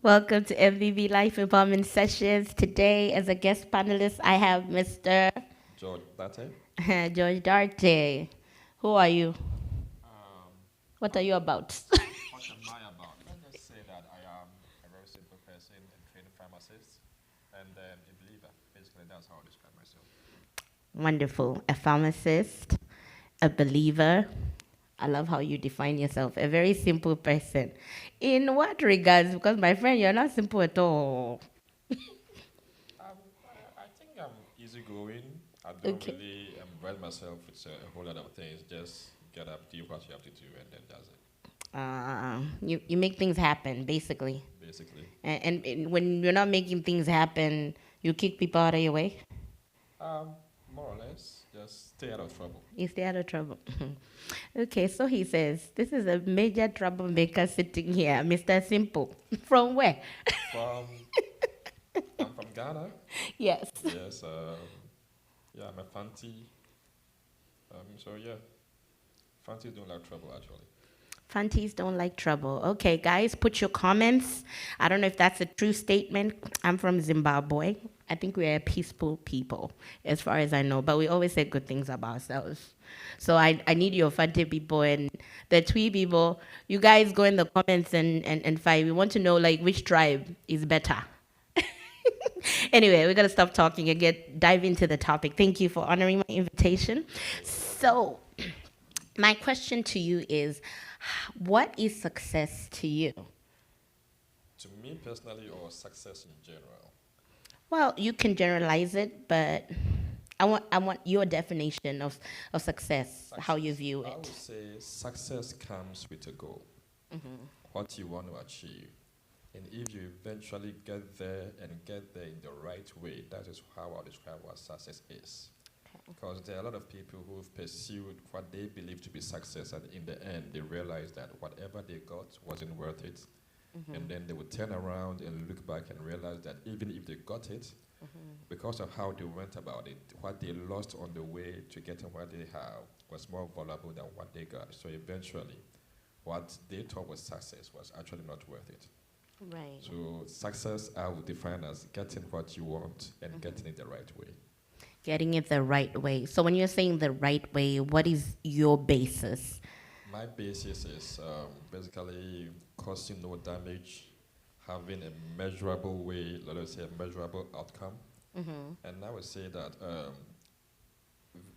Welcome to MVB Life Empowerment Sessions. Today, as a guest panelist, I have Mr. George Dartey. George Dartey. Who are you? Um, What are what, you about? what am I about? Let's just say that I am a very simple person, a trained pharmacist, and then a believer. Basically, that's how I describe myself. Wonderful. A pharmacist, a believer. I love how you define yourself. A very simple person. In what regards? Because my friend, you're not simple at all. I think I'm easygoing. I don't Okay. really write myself with a whole lot of things. Just get up, do what you have to do, and then that's it. You make things happen, basically. Basically, And when you're not making things happen, you kick people out of your way. um, more or less, just stay out of trouble. You stay out of trouble. Okay, so he says, this is a major troublemaker sitting here, Mr. Simple. From where? From I'm from Ghana. Yes. Yes. Yeah, I'm a fancy. So yeah, fancies don't like trouble actually. Fanties don't like trouble. Okay, guys, put your comments. I don't know if that's a true statement. I'm from Zimbabwe. I think we're a peaceful people, as far as I know, but we always say good things about ourselves. So I need your Fante people and the Twee people. You guys go in the comments and fight. We want to know like which tribe is better. Anyway, we're gonna stop talking and dive into the topic. Thank you for honoring my invitation. So, my question to you is, what is success to you? To me personally, or success in general. Well, you can generalize it, but I want your definition of success, how you Success. view I would it. say success comes with a goal, what you want to achieve. And if you eventually get there and get there in the right way, that is how I describe what success is. Because there are a lot of people who've pursued what they believe to be success, and in the end, they realize that whatever they got wasn't worth it. And then they would turn around and look back and realize that even if they got it, because of how they went about it, what they lost on the way to getting what they have was more valuable than what they got. So eventually, what they thought was success was actually not worth it. Right. So success I would define as getting what you want and getting it the right way. Getting it the right way. So when you're saying the right way, what is your basis? My basis is basically causing no damage, having a measurable way, let us say a measurable outcome. And I would say that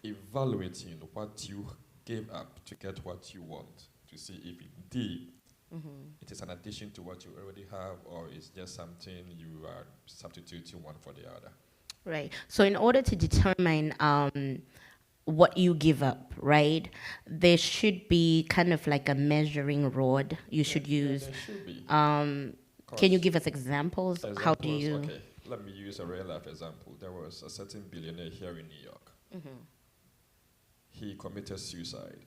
evaluating what you gave up to get what you want, to see if indeed it is an addition to what you already have, or it's just something you are substituting one for the other. Right. So in order to determine what you give up, right, there should be kind of like a measuring rod you Yeah, should yeah, use. there should be. Can you Because give us examples? How do examples, you? okay, let me use a real life example. There was a certain billionaire here in New York. He committed suicide.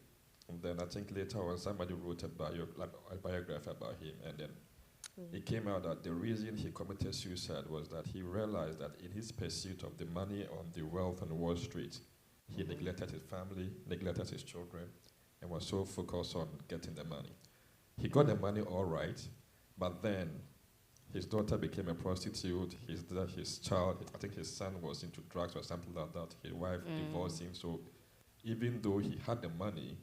And then I think later on somebody wrote a biography about him, and then it came out that the reason he committed suicide was that he realized that in his pursuit of the money on the wealth on Wall Street, he neglected his family, neglected his children, and was so focused on getting the money. He got the money all right, but then his daughter became a prostitute. His child, I think his son was into drugs or something like that. His wife divorced him. So even though he had the money,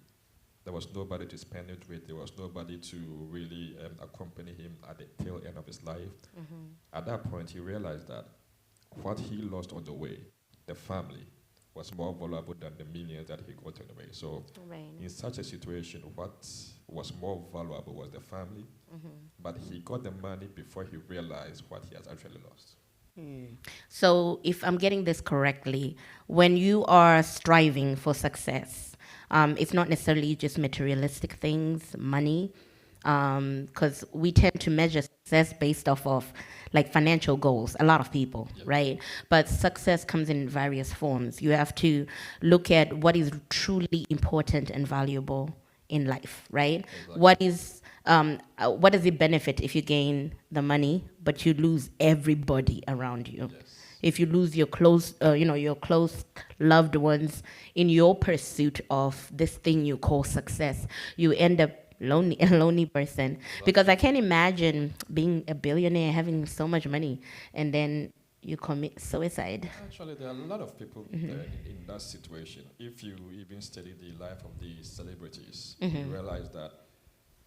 there was nobody to spend it with. There was nobody to really accompany him at the tail end of his life. At that point, he realized that what he lost on the way, the family, was more valuable than the millions that he got on the way. So Right. in such a situation, what was more valuable was the family, but he got the money before he realized what he has actually lost. So, if I'm getting this correctly, when you are striving for success, it's not necessarily just materialistic things, money, because we tend to measure success based off of like financial goals. A lot of people, Yeah. right? But success comes in various forms. You have to look at what is truly important and valuable in life, right? Exactly. What does it benefit if you gain the money but you lose everybody around you? Yes. If you lose your your close loved ones in your pursuit of this thing you call success, you end up lonely, a lonely person. Because I can't imagine being a billionaire, having so much money, and then you commit suicide. Actually, there are a lot of people in that situation. If you even study the life of the celebrities, you realize that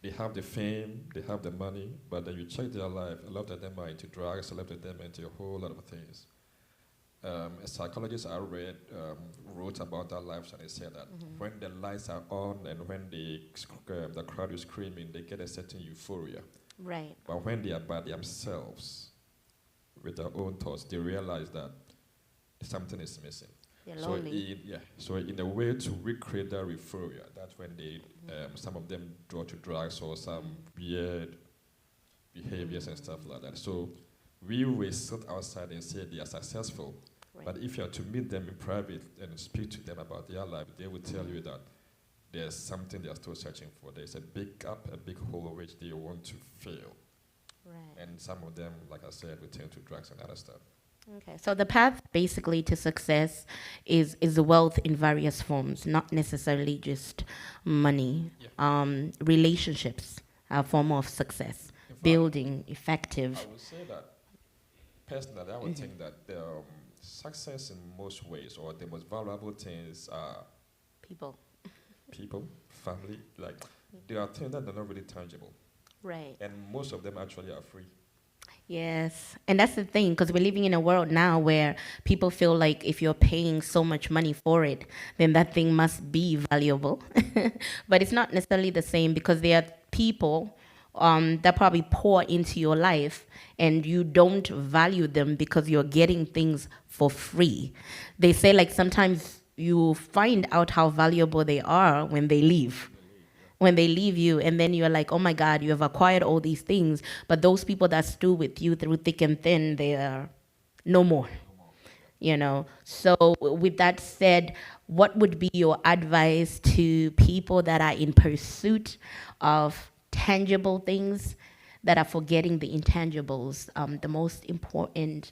they have the fame, they have the money, but then you check their life, a lot of them are into drugs, a lot of them are into a whole lot of things. A psychologist I read wrote about their lives, and he said that when the lights are on and when the crowd is screaming, they get a certain euphoria. Right. But when they are by themselves, with their own thoughts, they realize that something is missing. They're So lonely. so in a way to recreate that euphoria, that's when they some of them draw to drugs or some weird behaviors and stuff like that. So we will sit outside and say they are successful, Right. but if you are to meet them in private and speak to them about their life, they will tell you that there's something they are still searching for. There's a big gap, a big hole which they want to fill. Right. And some of them, like I said, will turn to drugs and other stuff. Okay, so the path basically to success is wealth in various forms, not necessarily just money. Yeah. Relationships are a form of success. In fact, Building effective I would say that personally, I would think that the success in most ways, or the most valuable things, are people. people, family. Like there are things that are not really tangible, Right. and most of them actually are free. Yes, and that's the thing, because we're living in a world now where people feel like if you're paying so much money for it, then that thing must be valuable. But it's not necessarily the same, because there are people that probably pour into your life and you don't value them because you're getting things for free. They say like sometimes you find out how valuable they are when they leave. When they leave you, and then you're like, oh my God, you have acquired all these things, but those people that stood with you through thick and thin, they are no more. So with that said, what would be your advice to people that are in pursuit of tangible things, that are forgetting the intangibles, the most important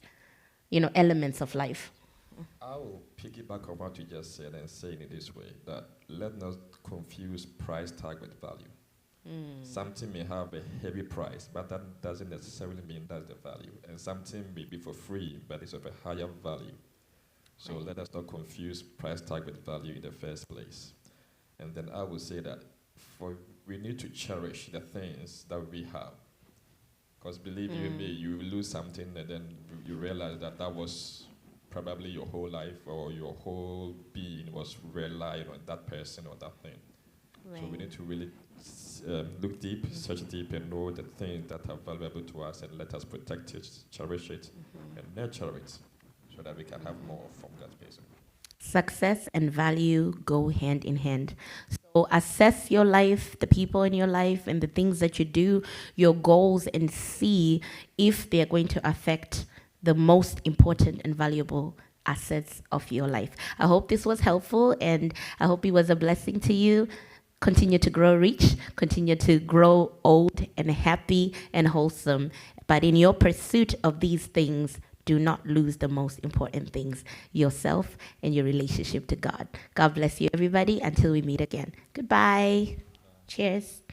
elements of life? I will piggyback on what you just said and say it this way, that let not confuse price tag with value. Something may have a heavy price, but that doesn't necessarily mean that's the value. And something may be for free, but it's of a higher value. So Right. let us not confuse price tag with value in the first place. And then I will say that we need to cherish the things that we have. Because believe you me, you lose something and then you realize that that was probably your whole life, or your whole being was relying on that person or that thing. Right. So we need to really look deep, search deep, and know the things that are valuable to us, and let us protect it, cherish it, and nurture it, so that we can have more from that person. Success and value go hand in hand. So assess your life, the people in your life, and the things that you do, your goals, and see if they're going to affect the most important and valuable assets of your life. I hope this was helpful, and I hope it was a blessing to you. Continue to grow rich, continue to grow old and happy and wholesome. But in your pursuit of these things, do not lose the most important things, yourself and your relationship to God. God bless you, everybody, until we meet again. Goodbye. Cheers.